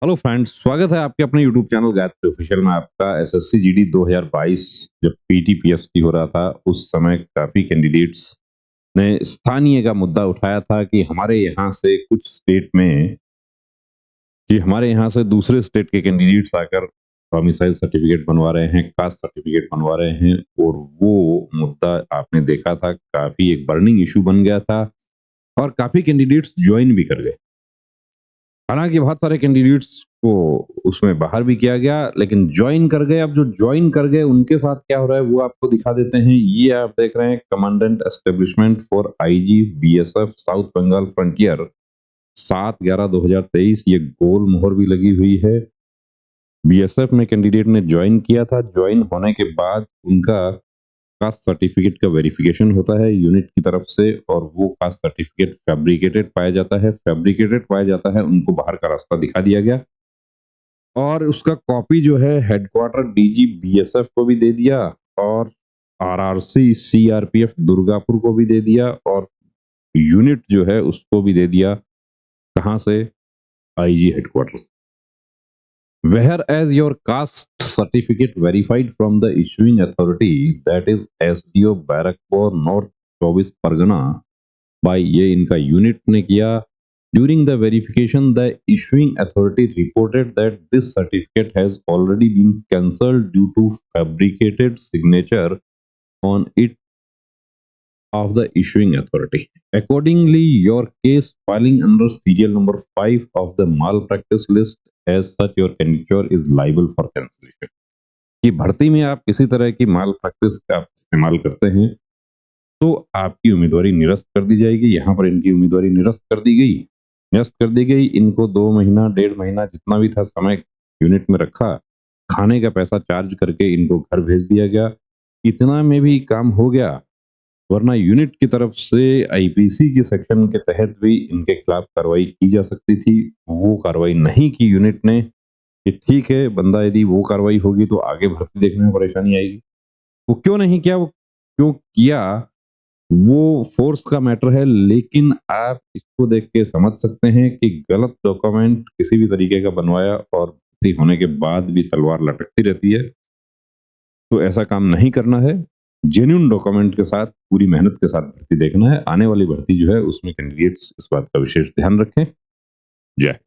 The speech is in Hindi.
हेलो फ्रेंड्स, स्वागत है आपके अपने यूट्यूब चैनल गायत्री ऑफिशियल में। आपका एसएससी जीडी 2022 जब पीटीपीएसटी हो रहा था उस समय काफी कैंडिडेट्स ने स्थानीय का मुद्दा उठाया था कि हमारे यहाँ से कुछ स्टेट में कि हमारे यहाँ से दूसरे स्टेट के कैंडिडेट्स आकर डोमिसाइल सर्टिफिकेट बनवा रहे हैं, कास्ट सर्टिफिकेट बनवा रहे हैं। और वो मुद्दा आपने देखा था, काफी एक बर्निंग इशू बन गया था और काफी कैंडिडेट्स ज्वाइन भी कर गए। हालांकि बहुत सारे कैंडिडेट्स को उसमें बाहर भी किया गया, लेकिन ज्वाइन कर गए। अब जो ज्वाइन कर गए उनके साथ क्या हो रहा है वो आपको दिखा देते हैं। ये आप देख रहे हैं, commandant establishment for IG BSF south Bengal frontier 7/11/2023, ये गोल मोहर भी लगी हुई है। बीएसएफ में कैंडिडेट ने ज्वाइन किया था। ज्वाइन होने के बाद उनका कास्ट सर्टिफिकेट का वेरिफिकेशन होता है यूनिट की तरफ से, और वो कास्ट सर्टिफिकेट फैब्रिकेटेड पाया जाता है। फैब्रिकेटेड पाया जाता है, उनको बाहर का रास्ता दिखा दिया गया और उसका कॉपी जो है हेडक्वार्टर डीजी बीएसएफ को भी दे दिया और आरआरसी सीआरपीएफ दुर्गापुर को भी दे दिया और यूनिट जो है उसको भी दे दिया। कहां से? IG headquarter. Whereas your caste certificate verified from the issuing authority, that is SDO Barakpur North 24 Pargana, by ये इनका यूनिट ने किया। During the verification, the issuing authority reported that this certificate has already been cancelled due to fabricated signature on it of the issuing authority. Accordingly, your case filing under serial number 5 of the malpractice list, as such your candidature is liable for cancellation. कि भर्ती में आप किसी तरह की माल प्रैक्टिस का इस्तेमाल करते हैं तो आपकी उम्मीदवारी निरस्त कर दी जाएगी। यहाँ पर इनकी उम्मीदवारी निरस्त कर दी गई। निरस्त कर दी गई। इनको 2 महीना 1.5 महीना जितना भी था समय यूनिट में रखा, खाने का पैसा चार्ज करके इनको घर भेज दिया गया। इतना में भी काम हो गया, वरना यूनिट की तरफ से आईपीसी के सेक्शन के तहत भी इनके खिलाफ कार्रवाई की जा सकती थी। वो कार्रवाई नहीं की यूनिट ने कि ठीक है, बंदा यदि वो कार्रवाई होगी तो आगे भर्ती देखने में परेशानी आएगी। वो क्यों नहीं किया, वो क्यों किया, वो फोर्स का मैटर है। लेकिन आप इसको देख के समझ सकते हैं कि गलत डॉक्यूमेंट किसी भी तरीके का बनवाया और भर्ती होने के बाद भी तलवार लटकती रहती है, तो ऐसा काम नहीं करना है। जेन्युइन डॉक्यूमेंट के साथ, पूरी मेहनत के साथ भर्ती देखना है। आने वाली भर्ती जो है उसमें कैंडिडेट्स इस बात का विशेष ध्यान रखें। जय